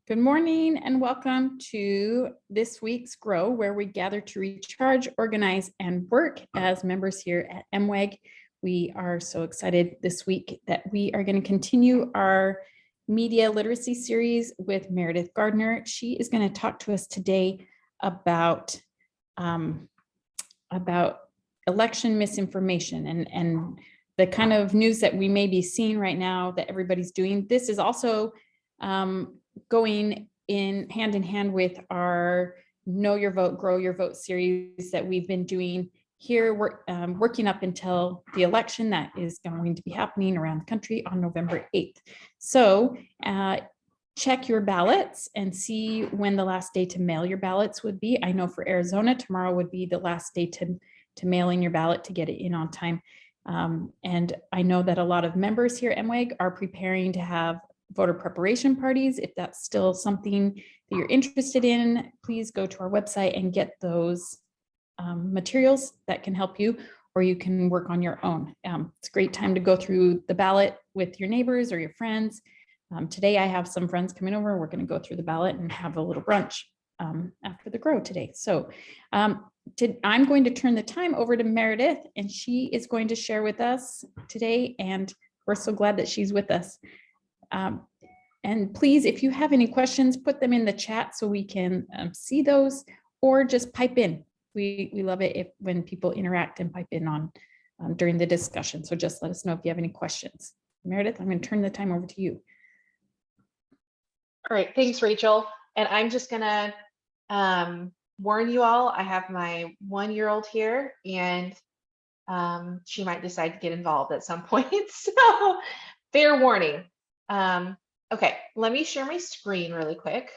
Good morning and welcome to this week's Grow, where we gather to recharge, organize, and work as members here at MWEG. We are so excited this week that we are going to continue our media literacy series with Meredith Gardner. She is going to talk to us today about election misinformation and the kind of news that we may be seeing right now that everybody's doing. This is also going in hand with our Know Your Vote, Grow Your Vote series that we've been doing here, working up until the election that is going to be happening around the country on November 8th. So check your ballots and see when the last day to mail your ballots would be. I know for Arizona, tomorrow would be the last day to mail in your ballot to get it in on time. And I know that a lot of members here at MWEG are preparing to have voter preparation parties. If that's still something that you're interested in, please go to our website and get those materials that can help you, or you can work on your own. It's a great time to go through the ballot with your neighbors or your friends. Today I have some friends coming over. We're going to go through the ballot and have a little brunch after the Grow today. So I'm going to turn the time over to Meredith, and she is going to share with us today, and we're so glad that she's with us. And please, if you have any questions, put them in the chat so we can see those, or just pipe in. We love it when people interact and pipe in on during the discussion. So just let us know if you have any questions. Meredith, I'm going to turn the time over to you. All right, thanks, Rachel. And I'm just going to warn you all, I have my 1-year-old here, and she might decide to get involved at some point. So fair warning. Okay, let me share my screen really quick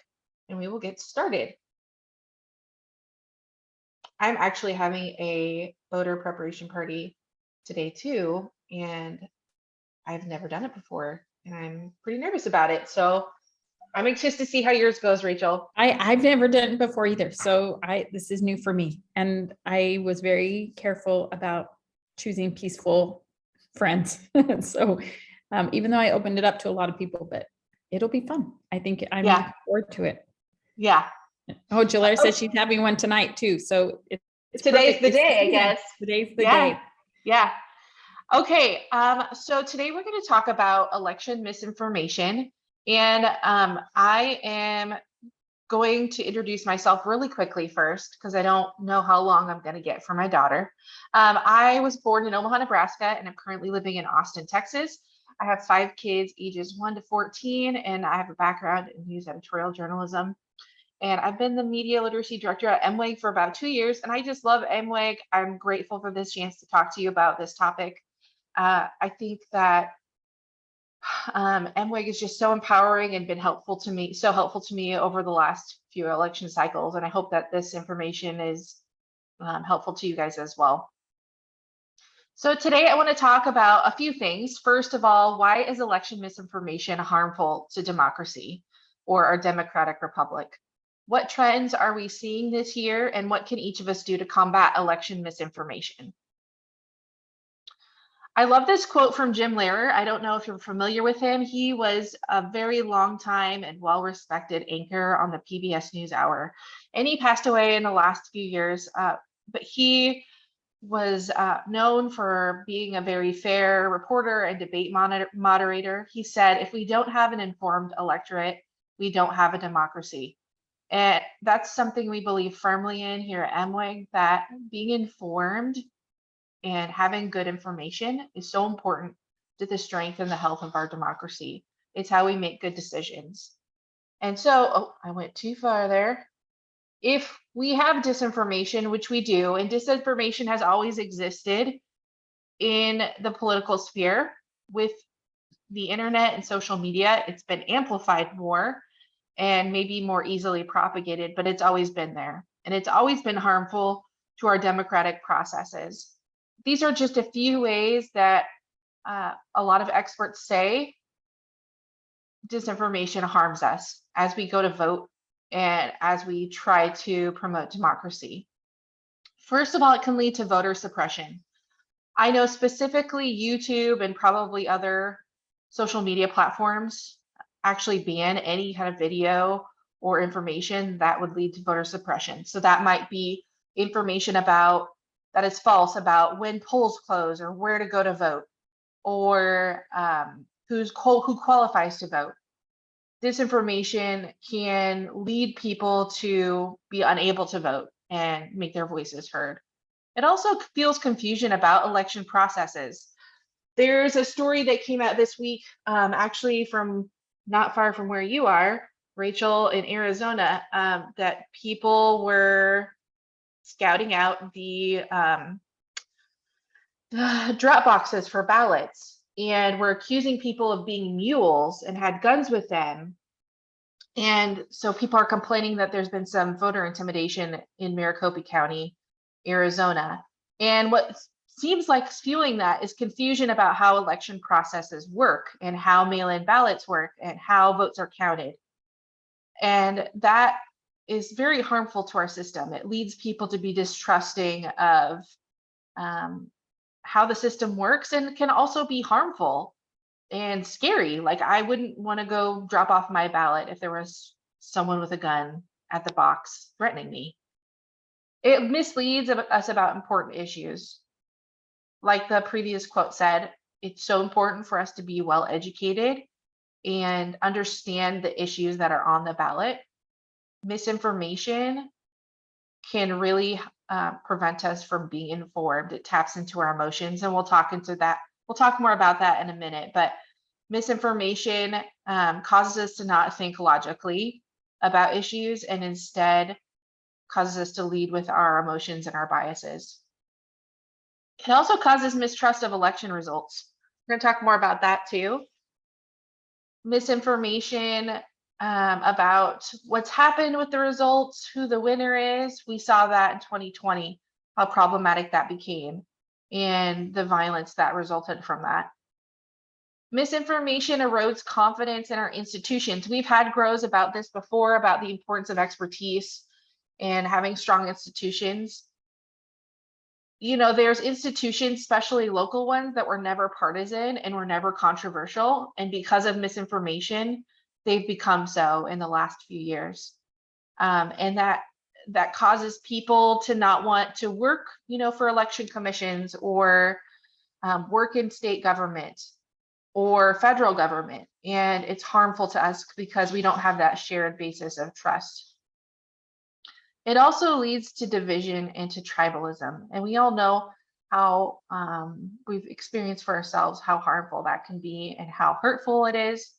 and we will get started. I'm actually having a voter preparation party today too, and I've never done it before and I'm pretty nervous about it. So I'm anxious to see how yours goes, Rachel. I've never done it before either. So this is new for me. And I was very careful about choosing peaceful friends. So even though I opened it up to a lot of people, but it'll be fun. I think I'm looking forward to it. Yeah. Oh, Jalaire says she's having one tonight too. So it's today's the day, I guess. Today's the day. Yeah. Okay. So today we're going to talk about election misinformation. And I am going to introduce myself really quickly first, because I don't know how long I'm going to get for my daughter. I was born in Omaha, Nebraska, and I'm currently living in Austin, Texas. I have 5 kids, ages 1 to 14, and I have a background in news editorial journalism. And I've been the media literacy director at MWEG for about 2 years, and I just love MWEG. I'm grateful for this chance to talk to you about this topic. I think that MWEG is just so empowering and been helpful to me, over the last few election cycles, and I hope that this information is helpful to you guys as well. So today I want to talk about a few things. First of all, why is election misinformation harmful to democracy or our democratic republic? What trends are we seeing this year, and what can each of us do to combat election misinformation? I love this quote from Jim Lehrer. I don't know if you're familiar with him. He was a very long time and well-respected anchor on the PBS NewsHour, and he passed away in the last few years, but he was known for being a very fair reporter and debate moderator. He said, if we don't have an informed electorate, we don't have a democracy. And that's something we believe firmly in here at MWEG, that being informed and having good information is so important to the strength and the health of our democracy. It's how we make good decisions. And so, I went too far there. If we have disinformation, which we do, and disinformation has always existed in the political sphere, with the internet and social media, it's been amplified more and maybe more easily propagated, but it's always been there. And it's always been harmful to our democratic processes. These are just a few ways that a lot of experts say disinformation harms us as we go to vote and as we try to promote democracy. First of all, it can lead to voter suppression. I know specifically YouTube and probably other social media platforms actually ban any kind of video or information that would lead to voter suppression. So that might be information about that is false about when polls close or where to go to vote, or who qualifies to vote. Disinformation can lead people to be unable to vote and make their voices heard. It also fuels confusion about election processes. There's a story that came out this week, actually from not far from where you are, Rachel, in Arizona, that people were scouting out the drop boxes for ballots and were accusing people of being mules and had guns with them. And so people are complaining that there's been some voter intimidation in Maricopa County, Arizona. And what seems like fueling that is confusion about how election processes work and how mail-in ballots work and how votes are counted. And that is very harmful to our system. It leads people to be distrusting of how the system works, and can also be harmful and scary. Like, I wouldn't want to go drop off my ballot if there was someone with a gun at the box threatening me. It misleads us about important issues. Like the previous quote said, it's so important for us to be well educated and understand the issues that are on the ballot. Misinformation can really prevent us from being informed. It taps into our emotions, and we'll talk more about that in a minute. But misinformation causes us to not think logically about issues, and instead causes us to lead with our emotions and our biases. It also causes mistrust of election results. We're going to talk more about that too. Misinformation about what's happened with the results, who the winner is. We saw that in 2020, how problematic that became, and the violence that resulted from that. Misinformation erodes confidence in our institutions. We've had grows about this before, about the importance of expertise and having strong institutions. You know, there's institutions, especially local ones, that were never partisan and were never controversial. And because of misinformation, they've become so in the last few years. And that causes people to not want to work, for election commissions, or work in state government or federal government. And it's harmful to us because we don't have that shared basis of trust. It also leads to division and to tribalism. And we all know how we've experienced for ourselves how harmful that can be and how hurtful it is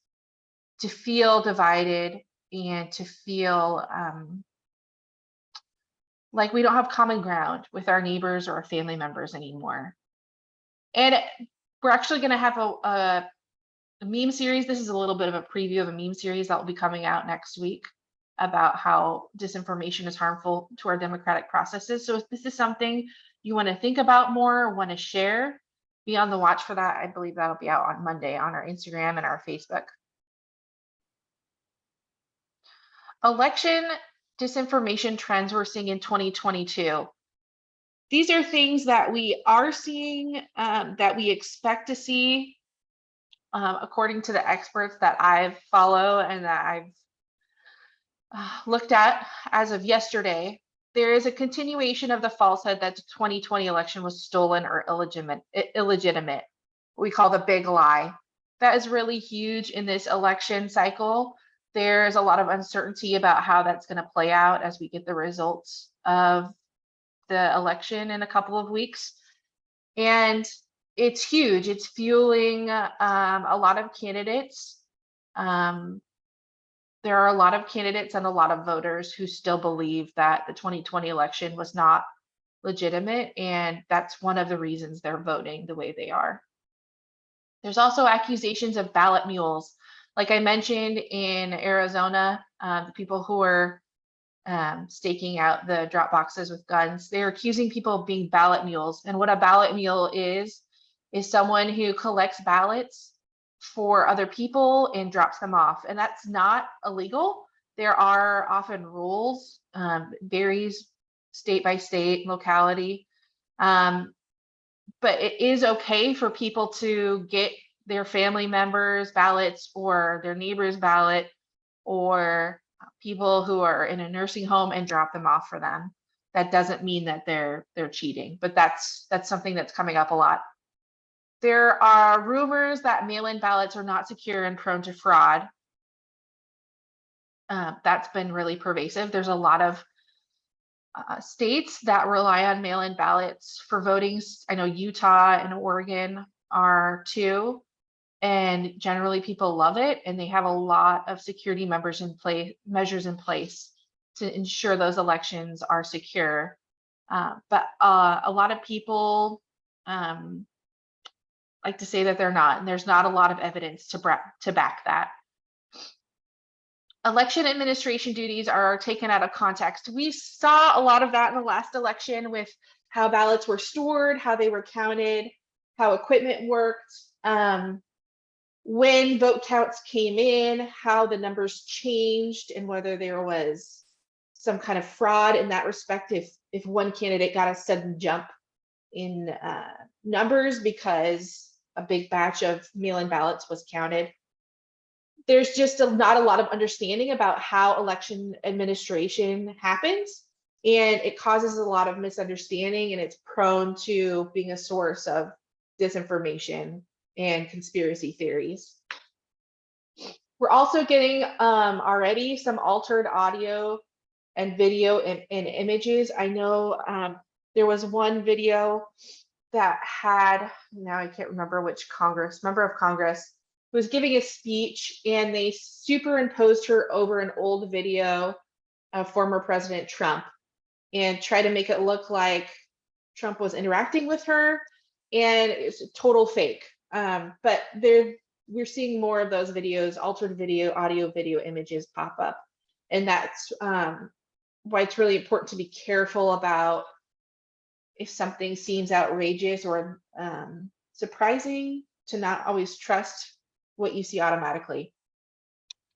to feel divided and to feel like we don't have common ground with our neighbors or our family members anymore. And we're actually going to have a meme series. This is a little bit of a preview of a meme series that will be coming out next week about how disinformation is harmful to our democratic processes. So if this is something you want to think about more or want to share, be on the watch for that. I believe that'll be out on Monday on our Instagram and our Facebook. Election disinformation trends we're seeing in 2022. These are things that we are seeing, that we expect to see, according to the experts that I follow and that I've looked at as of yesterday. There is a continuation of the falsehood that the 2020 election was stolen or illegitimate. We call the big lie. That is really huge in this election cycle. There's a lot of uncertainty about how that's going to play out as we get the results of the election in a couple of weeks. And it's huge. It's fueling a lot of candidates. There are a lot of candidates and a lot of voters who still believe that the 2020 election was not legitimate, and that's one of the reasons they're voting the way they are. There's also accusations of ballot mules. Like I mentioned in Arizona, the people who are staking out the drop boxes with guns, they're accusing people of being ballot mules. And what a ballot mule is someone who collects ballots for other people and drops them off. And that's not illegal. There are often rules, varies state by state, locality. But it is okay for people to get their family members' ballots or their neighbor's ballot, or people who are in a nursing home and drop them off for them. That doesn't mean that they're cheating, but that's something that's coming up a lot. There are rumors that mail-in ballots are not secure and prone to fraud. That's been really pervasive. There's a lot of states that rely on mail-in ballots for voting. I know Utah and Oregon are too, and generally people love it, and they have a lot of security measures in place to ensure those elections are secure. But a lot of people like to say that they're not, and there's not a lot of evidence to back that. Election administration duties are taken out of context. We saw a lot of that in the last election with how ballots were stored, how they were counted, how equipment worked, when vote counts came in, how the numbers changed, and whether there was some kind of fraud in that respect if one candidate got a sudden jump in numbers because a big batch of mail-in ballots was counted. There's just not a lot of understanding about how election administration happens, and it causes a lot of misunderstanding, and it's prone to being a source of disinformation and conspiracy theories. We're also getting already some altered audio and video and images. I know there was one video that had, now I can't remember which member of Congress, who was giving a speech, and they superimposed her over an old video of former President Trump and tried to make it look like Trump was interacting with her, and it's a total fake. But we're seeing more of those videos, altered video, audio, video images pop up. And that's why it's really important to be careful about if something seems outrageous or surprising, to not always trust what you see automatically.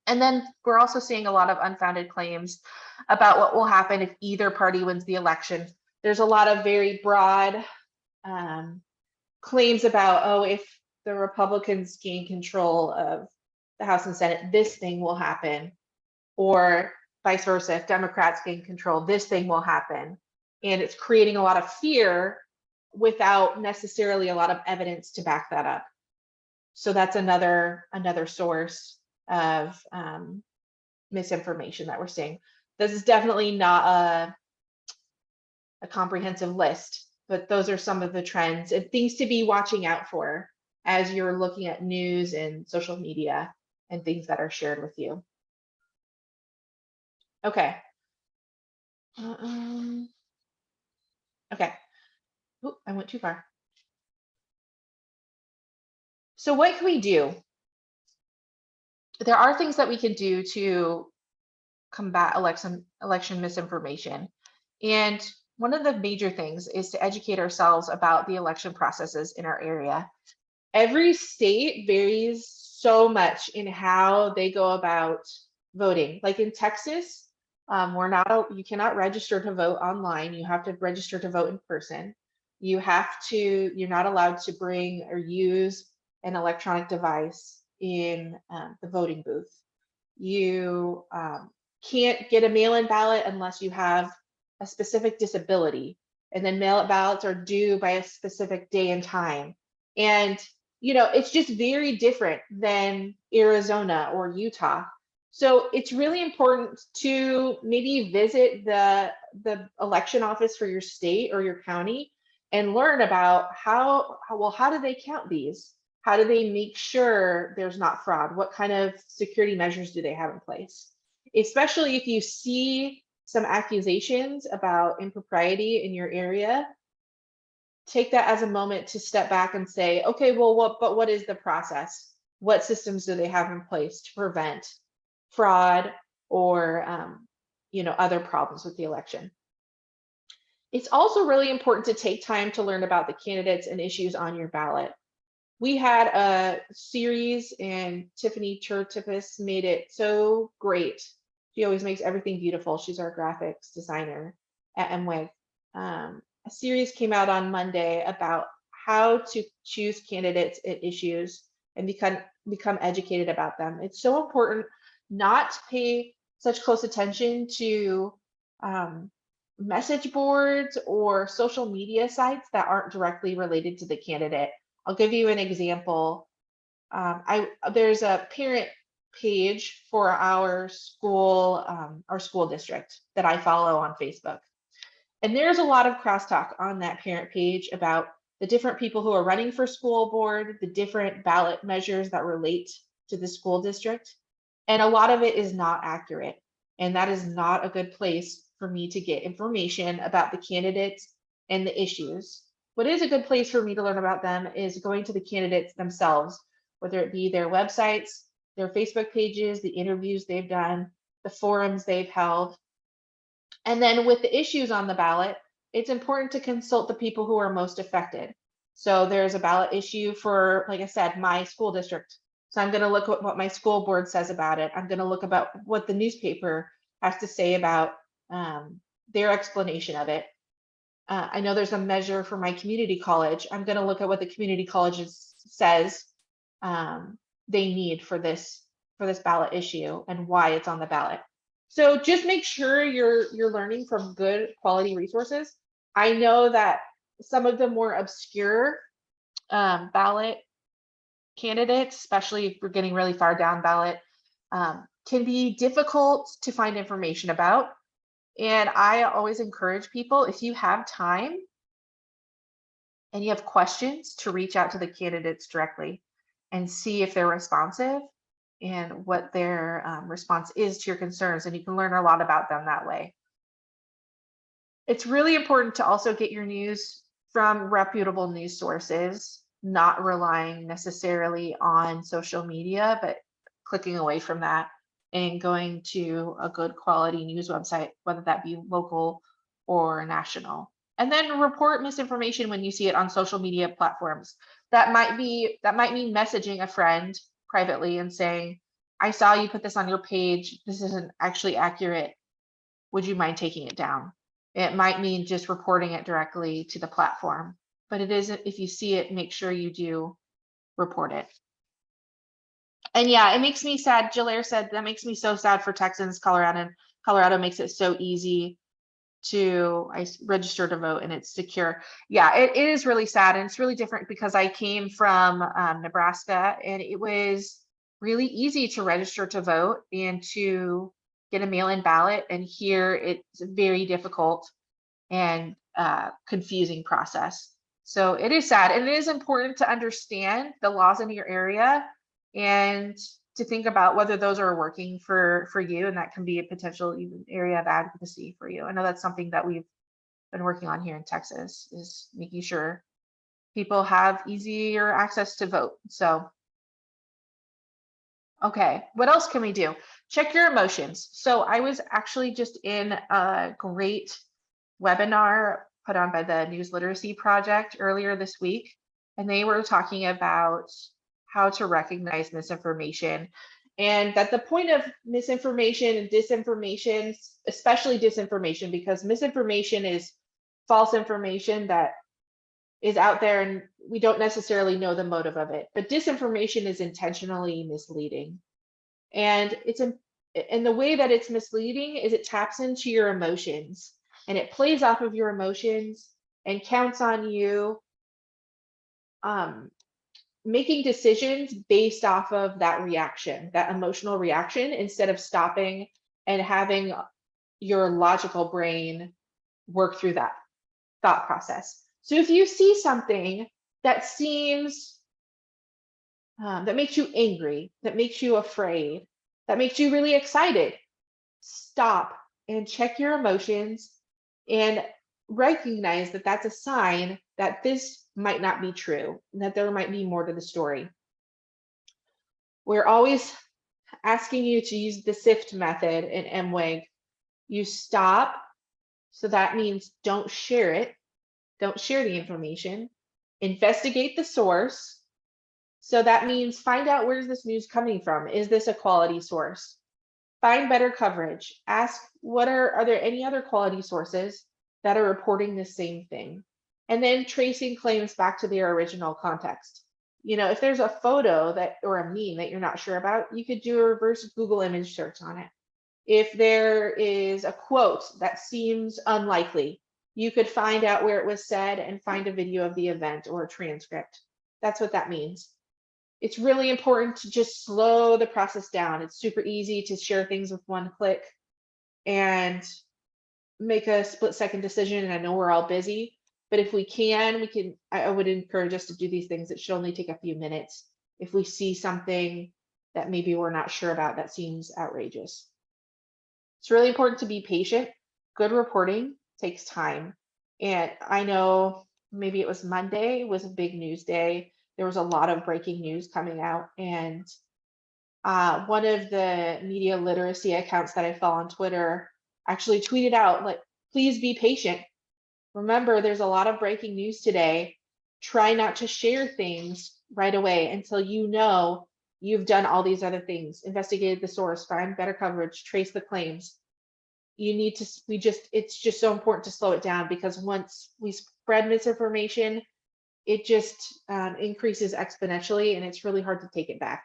And then we're also seeing a lot of unfounded claims about what will happen if either party wins the election. There's a lot of very broad claims about, oh, if the Republicans gain control of the House and Senate, this thing will happen, or vice versa, if Democrats gain control, this thing will happen. And it's creating a lot of fear without necessarily a lot of evidence to back that up. So that's another source of misinformation that we're seeing. This is definitely not a comprehensive list, but those are some of the trends and things to be watching out for as you're looking at news and social media and things that are shared with you. Okay. Okay. Ooh, I went too far. So what can we do? There are things that we can do to combat election misinformation. And one of the major things is to educate ourselves about the election processes in our area. Every state varies so much in how they go about voting. Like in Texas, you cannot register to vote online. You have to register to vote in person. You're not allowed to bring or use an electronic device in the voting booth. You can't get a mail-in ballot unless you have a specific disability, and then mail-in ballots are due by a specific day and time. And it's just very different than Arizona or Utah. So it's really important to maybe visit the election office for your state or your county and learn about how do they count these? How do they make sure there's not fraud? What kind of security measures do they have in place? Especially if you see some accusations about impropriety in your area, take that as a moment to step back and say, okay, well, what is the process? What systems do they have in place to prevent fraud or other problems with the election? It's also really important to take time to learn about the candidates and issues on your ballot. We had a series, and Tiffany Churtipis made it so great. She always makes everything beautiful. She's our graphics designer at MWEG. A series came out on Monday about how to choose candidates and issues and become educated about them. It's so important not to pay such close attention to message boards or social media sites that aren't directly related to the candidate. I'll give you an example. There's a parent page for our school district that I follow on Facebook. And there's a lot of crosstalk on that parent page about the different people who are running for school board, the different ballot measures that relate to the school district. And a lot of it is not accurate. And that is not a good place for me to get information about the candidates and the issues. What is a good place for me to learn about them is going to the candidates themselves, whether it be their websites, their Facebook pages, the interviews they've done, the forums they've held. And then with the issues on the ballot, it's important to consult the people who are most affected. So there's a ballot issue for, like I said, my school district. So I'm going to look at what my school board says about it. I'm going to look about what the newspaper has to say about their explanation of it. I know there's a measure for my community college. I'm going to look at what the community college says they need for this ballot issue and why it's on the ballot. So just make sure you're learning from good quality resources. I know that some of the more obscure ballot candidates, especially if we're getting really far down ballot, can be difficult to find information about. And I always encourage people, if you have time and you have questions, to reach out to the candidates directly and see if they're responsive and what their response is to your concerns, and you can learn a lot about them that way. It's really important to also get your news from reputable news sources, not relying necessarily on social media, but clicking away from that and going to a good quality news website, whether that be local or national. And then report misinformation when you see it on social media platforms. That might mean messaging a friend privately and saying, I saw you put this on your page. This isn't actually accurate. Would you mind taking it down? It might mean just reporting it directly to the platform, but it isn't. If you see it, make sure you do report it. And yeah, it makes me sad. Jillaire said that makes me so sad for Texans. Colorado makes it so easy to register to vote and it's secure. Yeah, it is really sad, and it's really different because I came from Nebraska, and it was really easy to register to vote and to get a mail-in ballot, and here it's a very difficult and confusing process. So it is sad, and it is important to understand the laws in your area and to think about whether those are working for you, and that can be a potential even area of advocacy for you. I know that's something that we've been working on here in Texas, is making sure people have easier access to vote. So, okay, what else can we do? Check your emotions. So I was actually just in a great webinar put on by the News Literacy Project earlier this week, and they were talking about how to recognize misinformation, and that the point of misinformation and disinformation, especially disinformation, because misinformation is false information that is out there and we don't necessarily know the motive of it, but disinformation is intentionally misleading. And the way that it's misleading is it taps into your emotions, and it plays off of your emotions and counts on you making decisions based off of that reaction, that emotional reaction, instead of stopping and having your logical brain work through that thought process. So if you see something that seems, that makes you angry, that makes you afraid, that makes you really excited, stop and check your emotions and recognize that that's a sign that this might not be true, and that there might be more to the story. We're always asking you to use the SIFT method in MWEG. You stop, so that means don't share it, don't share the information. Investigate the source, so that means find out, where's this news coming from? Is this a quality source? Find better coverage. Ask, are there any other quality sources that are reporting the same thing? And then tracing claims back to their original context. if there's a photo or a meme that you're not sure about, you could do a reverse Google image search on it. If there is a quote that seems unlikely, you could find out where it was said and find a video of the event or a transcript. That's what that means. It's really important to just slow the process down. It's super easy to share things with one click and make a split-second decision. And I know we're all busy, but if we can, I would encourage us to do these things. It should only take a few minutes if we see something that maybe we're not sure about that seems outrageous. It's really important to be patient. Good reporting takes time. And I know maybe it was Monday, was a big news day. There was a lot of breaking news coming out. And one of the media literacy accounts that I follow on Twitter actually tweeted out, like, please be patient. Remember, there's a lot of breaking news today. Try not to share things right away until you know you've done all these other things, investigated the source, find better coverage, trace the claims. It's just so important to slow it down, because once we spread misinformation, it just increases exponentially, and it's really hard to take it back.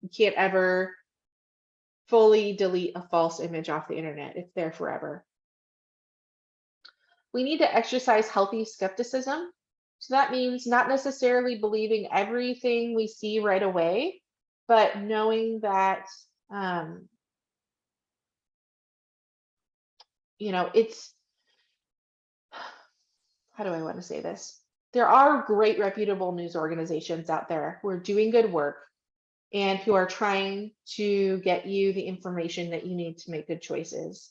You can't ever fully delete a false image off the internet. It's there forever. We need to exercise healthy skepticism. So that means not necessarily believing everything we see right away, but knowing that, it's, how do I want to say this? There are great reputable news organizations out there who are doing good work and who are trying to get you the information that you need to make good choices.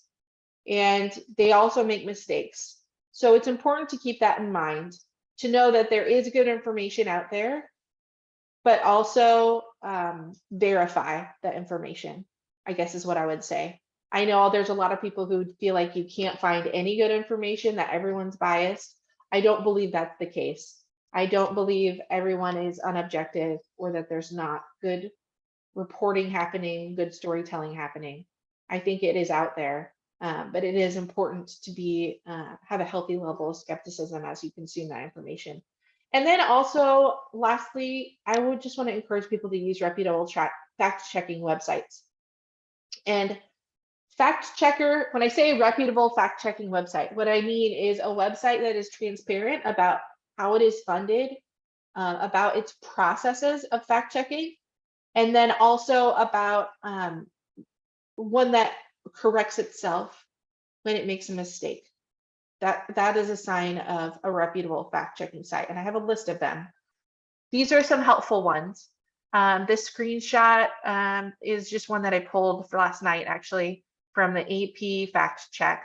And they also make mistakes. So it's important to keep that in mind, to know that there is good information out there, but also verify that information, I guess is what I would say. I know there's a lot of people who feel like you can't find any good information, that everyone's biased. I don't believe that's the case. I don't believe everyone is unobjective, or that there's not good reporting happening, good storytelling happening. I think it is out there, but it is important to have a healthy level of skepticism as you consume that information. And then also, lastly, I would just want to encourage people to use reputable fact-checking websites. And fact checker, when I say reputable fact-checking website, what I mean is a website that is transparent about how it is funded, about its processes of fact-checking, and then also about one that corrects itself when it makes a mistake. That is a sign of a reputable fact-checking site, and I have a list of them. These are some helpful ones. This screenshot is just one that I pulled for last night, actually, from the AP fact check.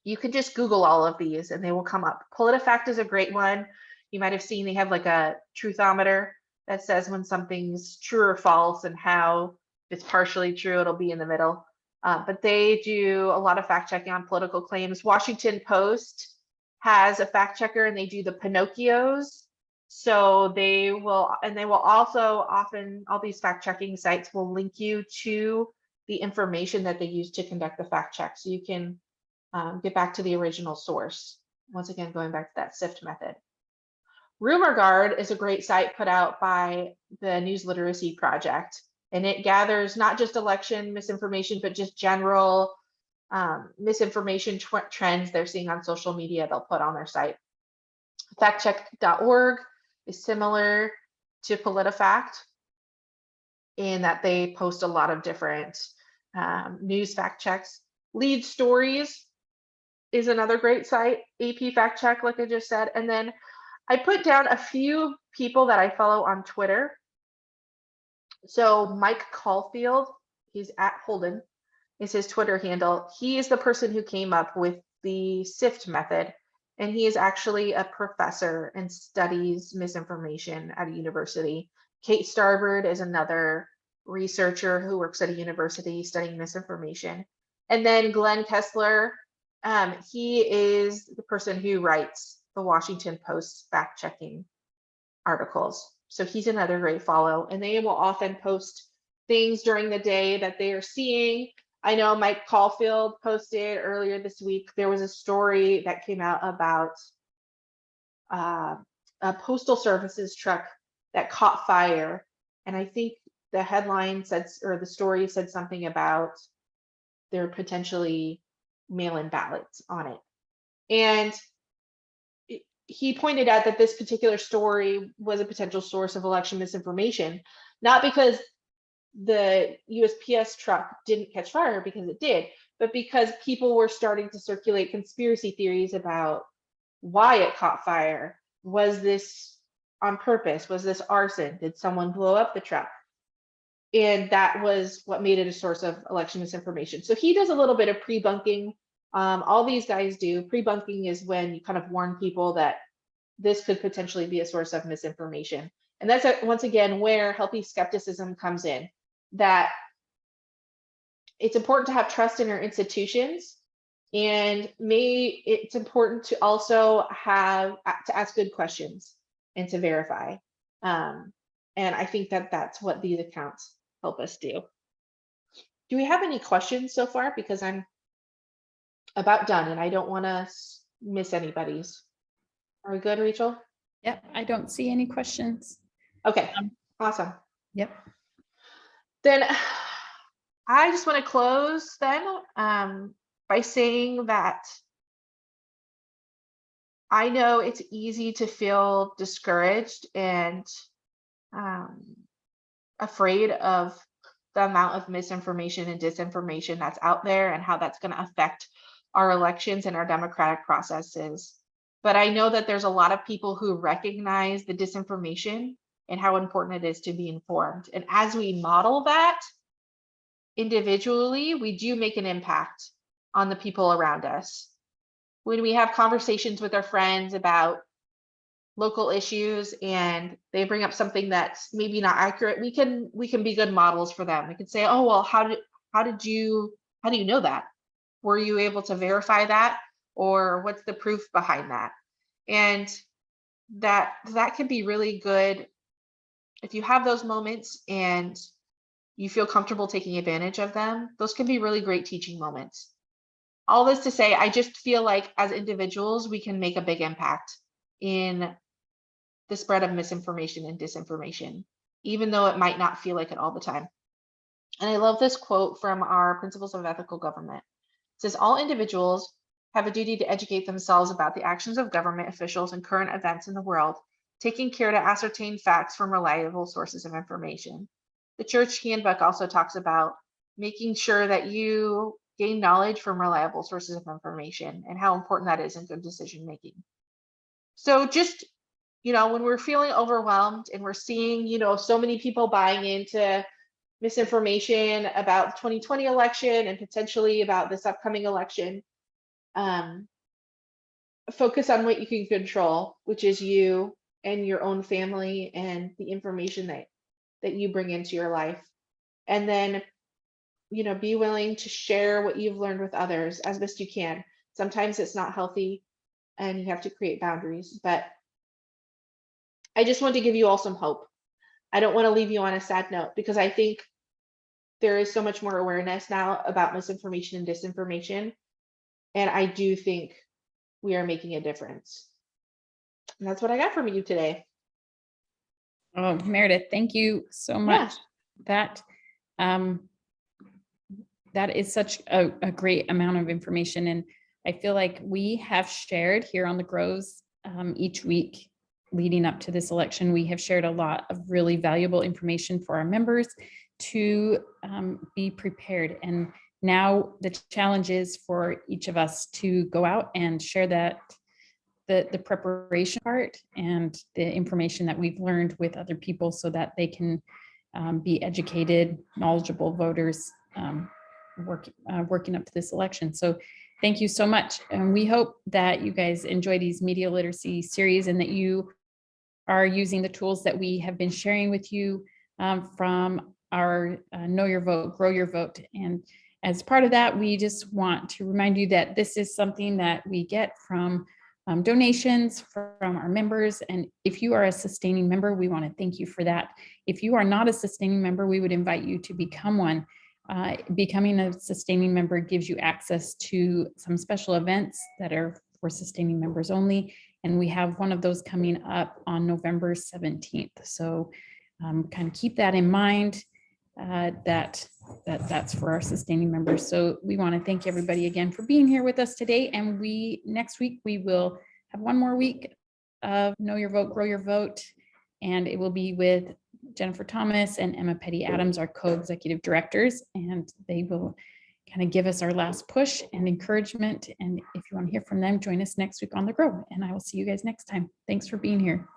You can just Google all of these and they will come up. PolitiFact is a great one. You might have seen they have like a truthometer that says when something's true or false, and how, if it's partially true, it'll be in the middle. But they do a lot of fact checking on political claims. Washington Post has a fact checker, and they do the Pinocchios. So they will also often, all these fact checking sites will link you to the information that they use to conduct the fact check, so you can get back to the original source. Once again, going back to that SIFT method. RumorGuard is a great site put out by the News Literacy Project, and it gathers not just election misinformation, but just general misinformation trends they're seeing on social media. They'll put on their site. Factcheck.org is similar to PolitiFact in that they post a lot of different news fact checks. Lead Stories is another great site. AP Fact Check, like I just said. And then I put down a few people that I follow on Twitter. So Mike Caulfield, he's at Holden, is his Twitter handle. He is the person who came up with the SIFT method, and he is actually a professor and studies misinformation at a university. Kate Starbird is another researcher who works at a university studying misinformation. And then Glenn Kessler, he is the person who writes the Washington Post fact-checking articles. So he's another great follow, and they will often post things during the day that they are seeing. I know Mike Caulfield posted earlier this week, there was a story that came out about a postal services truck that caught fire. And I think the headline said, or the story said something about there potentially mail-in ballots on it. And he pointed out that this particular story was a potential source of election misinformation, not because the USPS truck didn't catch fire, because it did, but because people were starting to circulate conspiracy theories about why it caught fire. Was this on purpose? Was this arson? Did someone blow up the truck? And that was what made it a source of election misinformation. So he does a little bit of pre-bunking. All these guys do. Pre-bunking is when you kind of warn people that this could potentially be a source of misinformation. And that's once again where healthy skepticism comes in, that it's important to have trust in our institutions, and it's important to also have to ask good questions and to verify. And I think that that's what these accounts help us do. Do we have any questions so far? Because I'm about done and I don't want to miss anybody's. Are we good, Rachel? Yep, I don't see any questions. Okay, awesome. Yep. Then I just want to close then by saying that I know it's easy to feel discouraged and afraid of the amount of misinformation and disinformation that's out there and how that's going to affect our elections and our democratic processes. But I know that there's a lot of people who recognize the disinformation and how important it is to be informed. And as we model that individually, we do make an impact on the people around us. When we have conversations with our friends about local issues and they bring up something that's maybe not accurate, we can be good models for them. We can say, oh, well, how do you know that? Were you able to verify that? Or what's the proof behind that? And that can be really good if you have those moments and you feel comfortable taking advantage of them. Those can be really great teaching moments. All this to say, I just feel like as individuals, we can make a big impact in the spread of misinformation and disinformation, even though it might not feel like it all the time. And I love this quote from our Principles of Ethical Government. It says, all individuals have a duty to educate themselves about the actions of government officials and current events in the world, taking care to ascertain facts from reliable sources of information. The Church Handbook also talks about making sure that you gain knowledge from reliable sources of information and how important that is in good decision making. So just, when we're feeling overwhelmed and we're seeing, so many people buying into misinformation about the 2020 election and potentially about this upcoming election, focus on what you can control, which is you and your own family and the information that you bring into your life. And then, be willing to share what you've learned with others as best you can. Sometimes it's not healthy and you have to create boundaries, but I just want to give you all some hope. I don't want to leave you on a sad note, because I think there is so much more awareness now about misinformation and disinformation. And I do think we are making a difference. And that's what I got from you today. Oh, Meredith, thank you so much. Yeah. That is such a great amount of information. And I feel like we have shared here on the Grows each week leading up to this election, we have shared a lot of really valuable information for our members to be prepared. And now the challenge is for each of us to go out and share that the preparation part and the information that we've learned with other people so that they can be educated, knowledgeable voters working up to this election. So thank you so much. And we hope that you guys enjoy these media literacy series and that you are using the tools that we have been sharing with you from our Know Your Vote, Grow Your Vote. And as part of that, we just want to remind you that this is something that we get from donations from our members. And if you are a sustaining member, we want to thank you for that. If you are not a sustaining member, we would invite you to become one. Becoming a sustaining member gives you access to some special events that are for sustaining members only. And we have one of those coming up on November 17th. So kind of keep that in mind, that's for our sustaining members. So we want to thank everybody again for being here with us today. And next week, we will have one more week of Know Your Vote, Grow Your Vote. And it will be with Jennifer Thomas and Emma Petty Adams, our co-executive directors, and they will kind of give us our last push and encouragement. And if you want to hear from them, join us next week on The Grow, and I will see you guys next time. Thanks for being here.